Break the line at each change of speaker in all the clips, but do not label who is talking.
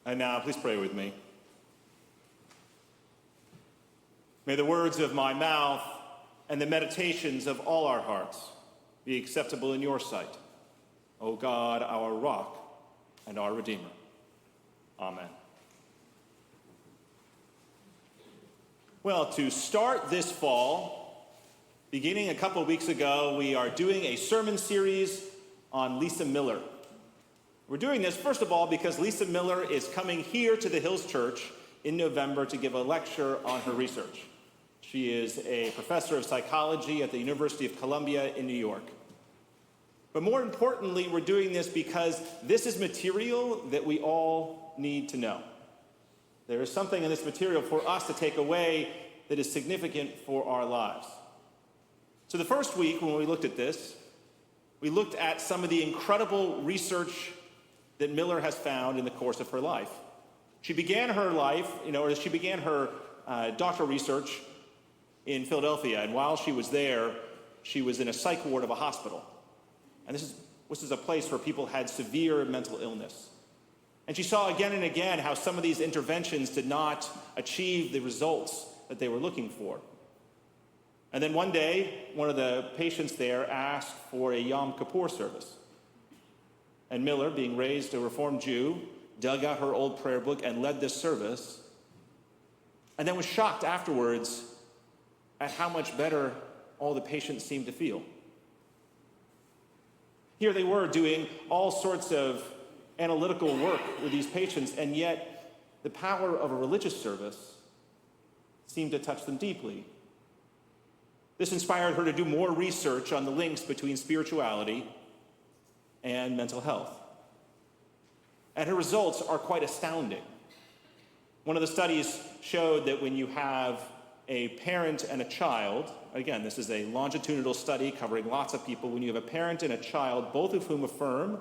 And now, please pray with me. May the words of my mouth and the meditations of all our hearts be acceptable in your sight, O God, our rock and our Redeemer. Amen. Well, to start this fall, beginning a couple of weeks ago, we are doing a sermon series on Lisa Miller. We're doing this, first of all, because Lisa Miller is coming here to the Hills Church in November to give a lecture on her research. She is a professor of psychology at the University of Columbia in New York. But more importantly, we're doing this because this is material that we all need to know. There is something in this material for us to take away that is significant for our lives. So the first week when we looked at this, we looked at some of the incredible research that Miller has found in the course of her life. She began her life, she began her doctoral research in Philadelphia, and while she was there, she was in a psych ward of a hospital. And this is a place where people had severe mental illness. And she saw again and again how some of these interventions did not achieve the results that they were looking for. And then one day, one of the patients there asked for a Yom Kippur service. And Miller, being raised a Reformed Jew, dug out her old prayer book and led this service, and then was shocked afterwards at how much better all the patients seemed to feel. Here they were doing all sorts of analytical work with these patients, and yet the power of a religious service seemed to touch them deeply. This inspired her to do more research on the links between spirituality and mental health. And her results are quite astounding. One of the studies showed that when you have a parent and a child, again, this is a longitudinal study covering lots of people, when you have a parent and a child, both of whom affirm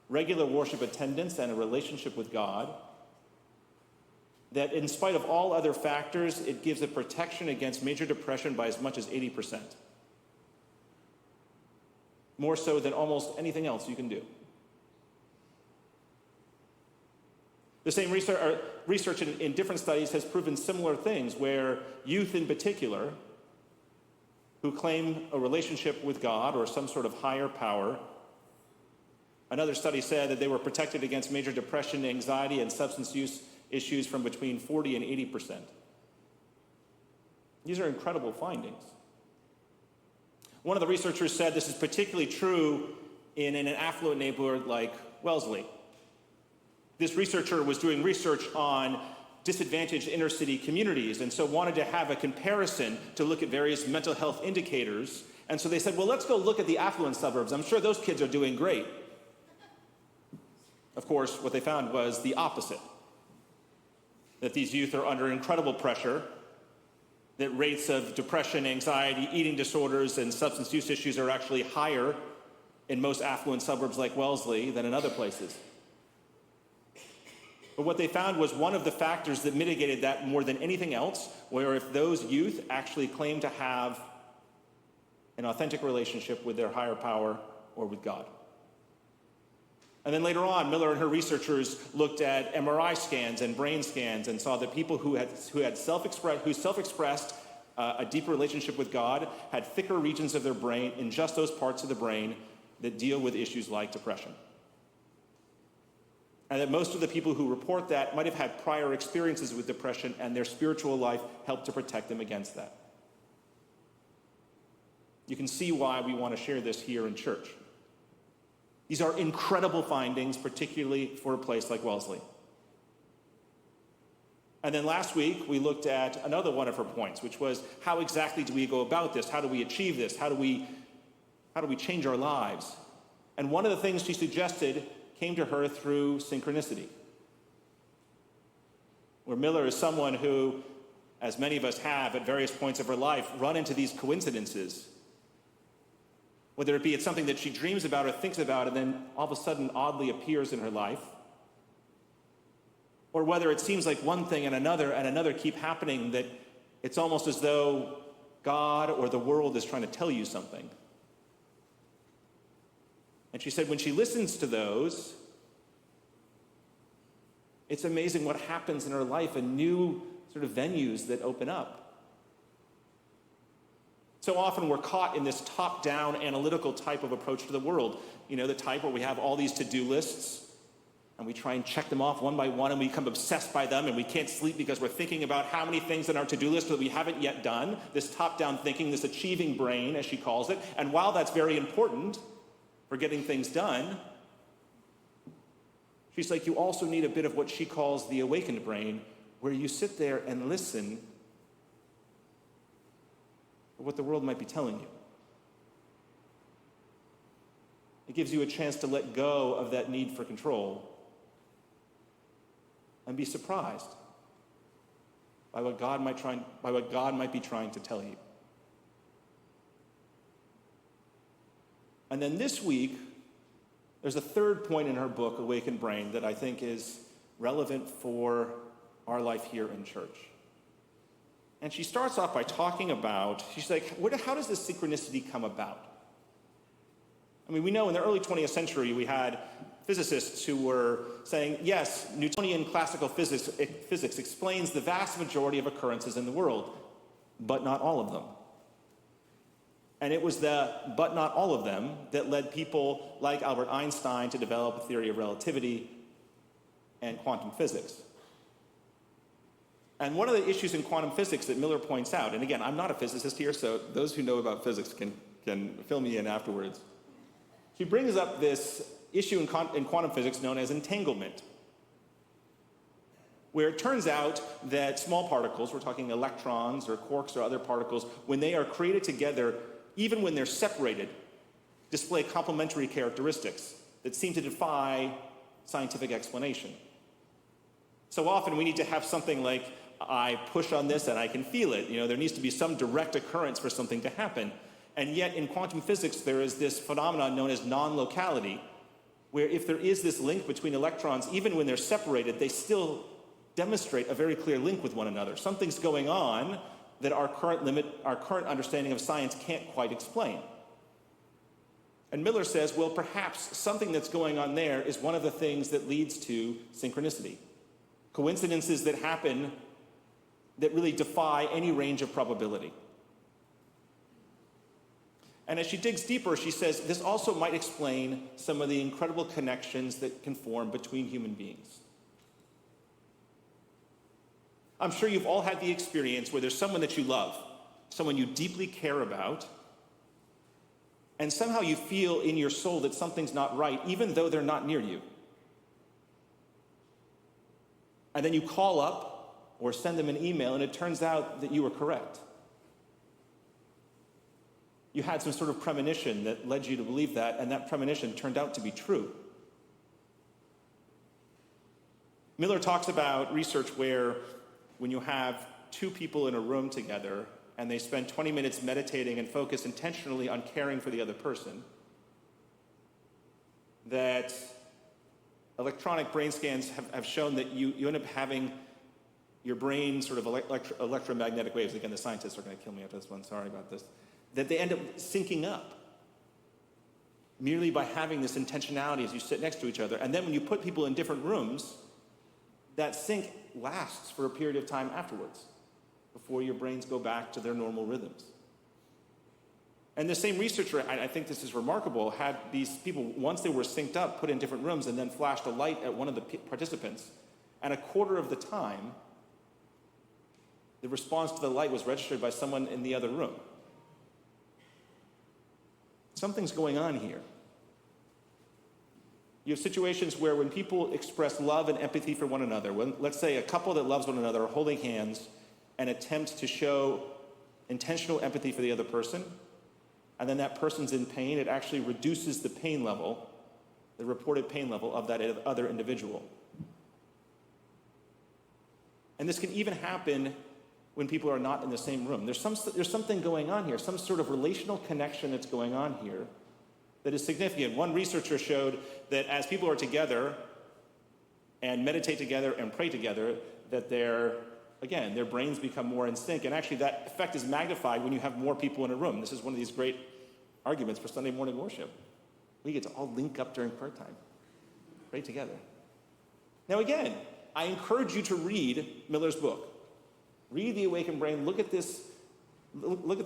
regular worship attendance and a relationship with God, that in spite of all other factors, it gives a protection against major depression by as much as 80%. More so than almost anything else you can do. The same research in different studies has proven similar things, where youth in particular, who claim a relationship with God or some sort of higher power, another study said that they were protected against major depression, anxiety, and substance use issues from between 40 and 80%. These are incredible findings. One of the researchers said this is particularly true in an affluent neighborhood like Wellesley. This researcher was doing research on disadvantaged inner city communities, and so wanted to have a comparison to look at various mental health indicators. And so they said, well, let's go look at the affluent suburbs. I'm sure those kids are doing great. Of course, what they found was the opposite. That these youth are under incredible pressure, that rates of depression, anxiety, eating disorders, and substance use issues are actually higher in most affluent suburbs like Wellesley than in other places. But what they found was one of the factors that mitigated that more than anything else, where if those youth actually claim to have an authentic relationship with their higher power or with God. And then later on, Miller and her researchers looked at MRI scans and brain scans and saw that people who self-expressed a deeper relationship with God had thicker regions of their brain in just those parts of the brain that deal with issues like depression. And that most of the people who report that might have had prior experiences with depression, and their spiritual life helped to protect them against that. You can see why we want to share this here in church. These are incredible findings, particularly for a place like Wellesley. And then last week, we looked at another one of her points, which was, how exactly do we go about this? How do we achieve this? How do we change our lives? And one of the things she suggested came to her through synchronicity. Where Miller is someone who, as many of us have at various points of her life, run into these coincidences. Whether it be it's something that she dreams about or thinks about and then all of a sudden oddly appears in her life. Or whether it seems like one thing and another keep happening, that it's almost as though God or the world is trying to tell you something. And she said when she listens to those, It's amazing what happens in our life and new sort of venues that open up. So often we're caught in this top-down analytical type of approach to the world. You know, the type where we have all these to-do lists and we try and check them off one by one and we become obsessed by them and we can't sleep because we're thinking about how many things on our to-do list that we haven't yet done. This top-down thinking, this achieving brain, as she calls it. And while that's very important for getting things done, she's like, you also need a bit of what she calls the awakened brain, where you sit there and listen to what the world might be telling you. It gives you a chance to let go of that need for control and be surprised by what God might be trying to tell you. And then this week, there's a third point in her book, Awakened Brain, that I think is relevant for our life here in church. And she starts off by talking about, she's like, how does this synchronicity come about? I mean, we know in the early 20th century, we had physicists who were saying, yes, Newtonian classical physics explains the vast majority of occurrences in the world, but not all of them. And it was the but not all of them that led people like Albert Einstein to develop a theory of relativity and quantum physics. And one of the issues in quantum physics that Miller points out, and again, I'm not a physicist here, so those who know about physics can fill me in afterwards. She brings up this issue in quantum physics known as entanglement, where it turns out that small particles, we're talking electrons or quarks or other particles, when they are created together, even when they're separated, display complementary characteristics that seem to defy scientific explanation. So often we need to have something like, I push on this and I can feel it. You know, there needs to be some direct occurrence for something to happen. And yet in quantum physics, there is this phenomenon known as non-locality, where if there is this link between electrons, even when they're separated, they still demonstrate a very clear link with one another. Something's going on that our current understanding of science can't quite explain. And Miller says, well, perhaps something that's going on there is one of the things that leads to synchronicity. Coincidences that happen that really defy any range of probability. And as she digs deeper, she says, this also might explain some of the incredible connections that can form between human beings. I'm sure you've all had the experience where there's someone that you love, someone you deeply care about, and somehow you feel in your soul that something's not right, even though they're not near you. And then you call up or send them an email, and it turns out that you were correct. You had some sort of premonition that led you to believe that, and that premonition turned out to be true. Miller talks about research where when you have two people in a room together and they spend 20 minutes meditating and focus intentionally on caring for the other person, that electronic brain scans have shown that you end up having your brain sort of electromagnetic waves. Again, the scientists are going to kill me after this one. Sorry about this. That they end up syncing up merely by having this intentionality as you sit next to each other. And then when you put people in different rooms, that sync lasts for a period of time afterwards before your brains go back to their normal rhythms. And the same researcher, I think this is remarkable, had these people, once they were synced up, put in different rooms and then flashed a light at one of the participants. And a quarter of the time, the response to the light was registered by someone in the other room. Something's going on here. You have situations where when people express love and empathy for one another, when, let's say, a couple that loves one another are holding hands and attempt to show intentional empathy for the other person, and then that person's in pain, it actually reduces the pain level, the reported pain level of that other individual. And this can even happen when people are not in the same room. There's something going on here, some sort of relational connection that's going on here that is significant. One researcher showed that as people are together and meditate together and pray together, that their brains become more in sync. And actually that effect is magnified when you have more people in a room. This is one of these great arguments for Sunday morning worship. We get to all link up during prayer time, pray together. Now again, I encourage you to read Miller's book. Read The Awakened Brain, look at this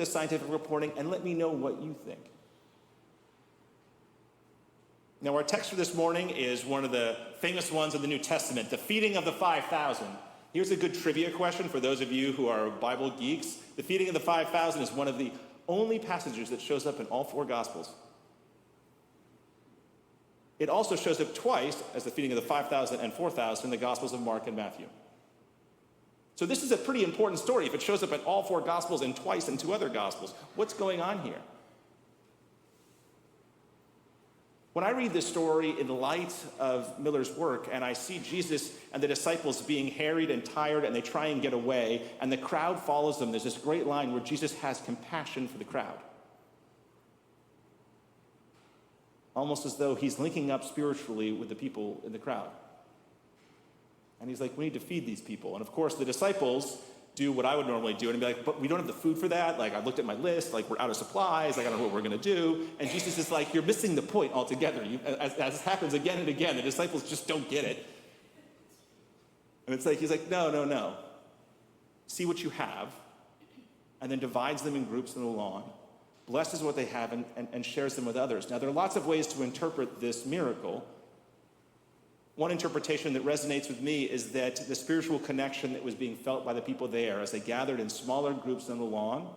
scientific reporting, and let me know what you think. Now, our text for this morning is one of the famous ones in the New Testament, the feeding of the 5,000. Here's a good trivia question for those of you who are Bible geeks. The feeding of the 5,000 is one of the only passages that shows up in all four Gospels. It also shows up twice as the feeding of the 5,000 and 4,000 in the Gospels of Mark and Matthew. So this is a pretty important story if it shows up in all four Gospels and twice in two other Gospels. What's going on here? When I read this story in light of Miller's work and I see Jesus and the disciples being harried and tired and they try and get away and the crowd follows them, there's this great line where Jesus has compassion for the crowd. Almost as though he's linking up spiritually with the people in the crowd. And he's like, we need to feed these people. And of course, the disciples do what I would normally do and be like, but we don't have the food for that. Like, I looked at my list, like, we're out of supplies. Like, I don't know what we're going to do. And Jesus is like, you're missing the point altogether. As happens again and again, the disciples just don't get it. And it's like, he's like, no. See what you have, and then divides them in groups on the lawn, blesses what they have, and shares them with others. Now, there are lots of ways to interpret this miracle. One interpretation that resonates with me is that the spiritual connection that was being felt by the people there as they gathered in smaller groups on the lawn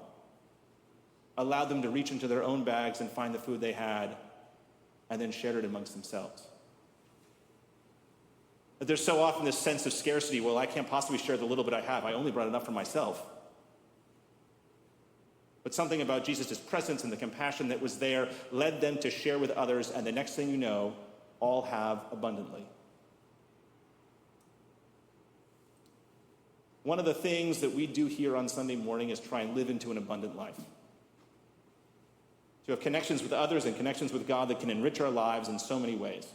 allowed them to reach into their own bags and find the food they had and then shared it amongst themselves. But there's so often this sense of scarcity. Well, I can't possibly share the little bit I have. I only brought enough for myself. But something about Jesus' presence and the compassion that was there led them to share with others, and the next thing you know, all have abundantly. One of the things that we do here on Sunday morning is try and live into an abundant life. To have connections with others and connections with God that can enrich our lives in so many ways.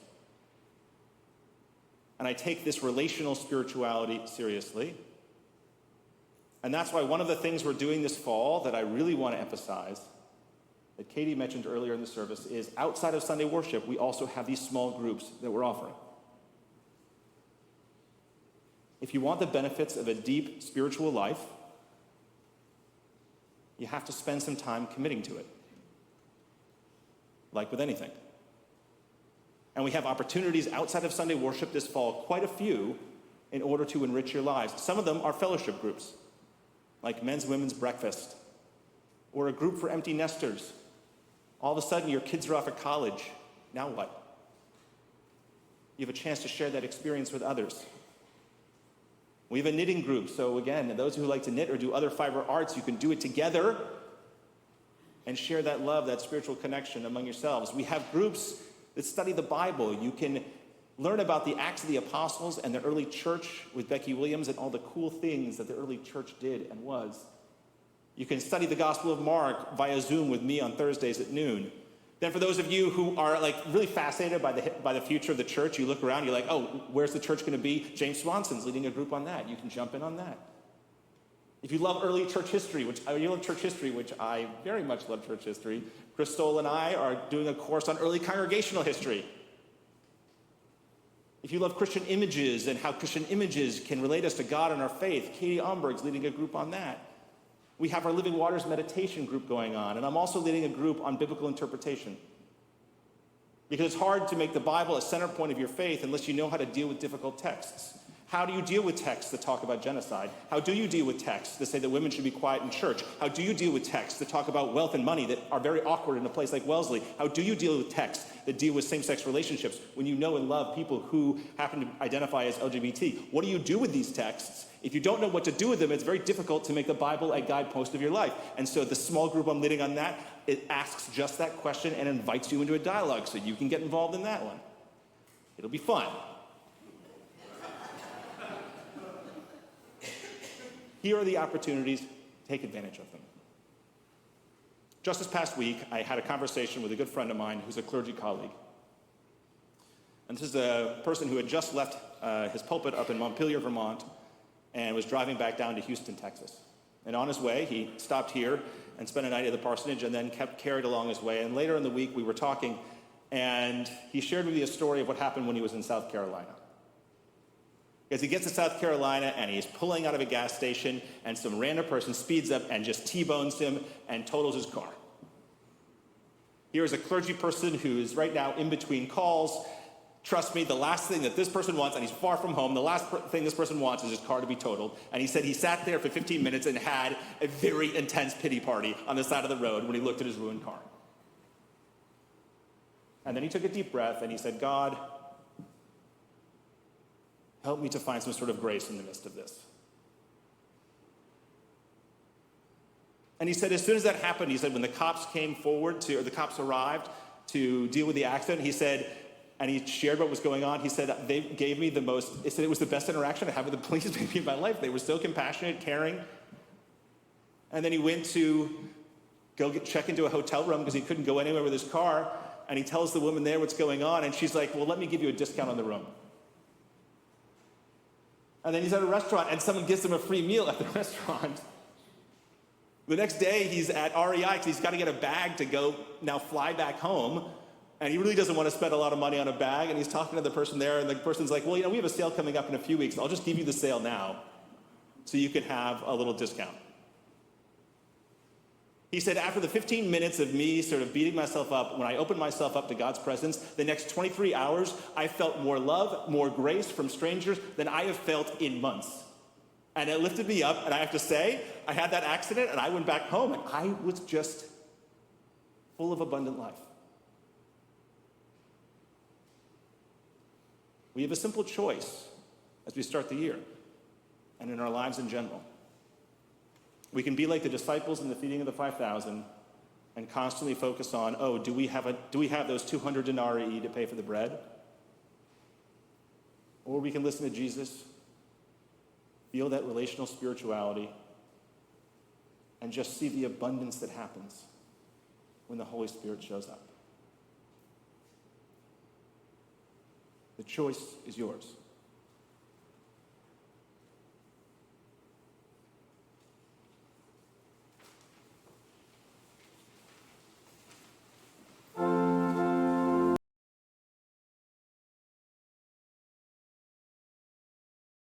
And I take this relational spirituality seriously. And that's why one of the things we're doing this fall that I really want to emphasize, that Katie mentioned earlier in the service, is outside of Sunday worship, we also have these small groups that we're offering. If you want the benefits of a deep spiritual life, you have to spend some time committing to it. Like with anything. And we have opportunities outside of Sunday worship this fall, quite a few, in order to enrich your lives. Some of them are fellowship groups, like men's and women's breakfast, or a group for empty nesters. All of a sudden, your kids are off at college. Now what? You have a chance to share that experience with others. We have a knitting group, so again, those who like to knit or do other fiber arts, you can do it together and share that love, that spiritual connection among yourselves. We have groups that study the Bible. You can learn about the Acts of the Apostles and the early church with Becky Williams and all the cool things that the early church did and was. You can study the Gospel of Mark via Zoom with me on Thursdays at noon. Then for those of you who are like really fascinated by the future of the church, you look around, you're like, oh, where's the church going to be? James Swanson's leading a group on that. You can jump in on that. If you love early church history, which I very much love church history, Chris Stoll and I are doing a course on early congregational history. If you love Christian images and how Christian images can relate us to God and our faith, Katie Omberg's leading a group on that. We have our Living Waters meditation group going on, and I'm also leading a group on biblical interpretation. Because it's hard to make the Bible a center point of your faith unless you know how to deal with difficult texts. How do you deal with texts that talk about genocide? How do you deal with texts that say that women should be quiet in church? How do you deal with texts that talk about wealth and money that are very awkward in a place like Wellesley? How do you deal with texts that deal with same-sex relationships when you know and love people who happen to identify as LGBT? What do you do with these texts? If you don't know what to do with them, it's very difficult to make the Bible a guidepost of your life. And so the small group I'm leading on that, it asks just that question and invites you into a dialogue so you can get involved in that one. It'll be fun. Here are the opportunities. Take advantage of them. Just this past week, I had a conversation with a good friend of mine who's a clergy colleague. And this is a person who had just left his pulpit up in Montpelier, Vermont, and was driving back down to Houston, Texas. And on his way, he stopped here and spent a night at the parsonage and then kept carried along his way. And later in the week, we were talking, and he shared with me a story of what happened when he was in South Carolina. Because he gets to South Carolina and he's pulling out of a gas station and some random person speeds up and just T-bones him and totals his car. Here is a clergy person who is right now in between calls. Trust me, the last thing that this person wants, and he's far from home, the last thing this person wants is his car to be totaled. And he said he sat there for 15 minutes and had a very intense pity party on the side of the road when he looked at his ruined car. And then he took a deep breath and he said, God, help me to find some sort of grace in the midst of this. And he said, as soon as that happened, he said, when the cops the cops arrived to deal with the accident, he said, and he shared what was going on, he said, they gave me he said it was the best interaction I had with the police maybe in my life. They were so compassionate, caring. And then he went to check into a hotel room because he couldn't go anywhere with his car. And he tells the woman there what's going on. And she's like, well, let me give you a discount on the room. And then he's at a restaurant and someone gives him a free meal at the restaurant. The next day he's at REI because he's got to get a bag to go now fly back home. And he really doesn't want to spend a lot of money on a bag. And he's talking to the person there. And the person's like, well, we have a sale coming up in a few weeks. I'll just give you the sale now so you can have a little discount. He said, after the 15 minutes of me sort of beating myself up, when I opened myself up to God's presence, the next 23 hours, I felt more love, more grace from strangers than I have felt in months. And it lifted me up, and I have to say, I had that accident, and I went back home, and I was just full of abundant life. We have a simple choice as we start the year, and in our lives in general. We can be like the disciples in the feeding of the 5,000 and constantly focus on, do we have those 200 denarii to pay for the bread? Or we can listen to Jesus, feel that relational spirituality, and just see the abundance that happens when the Holy Spirit shows up. The choice is yours.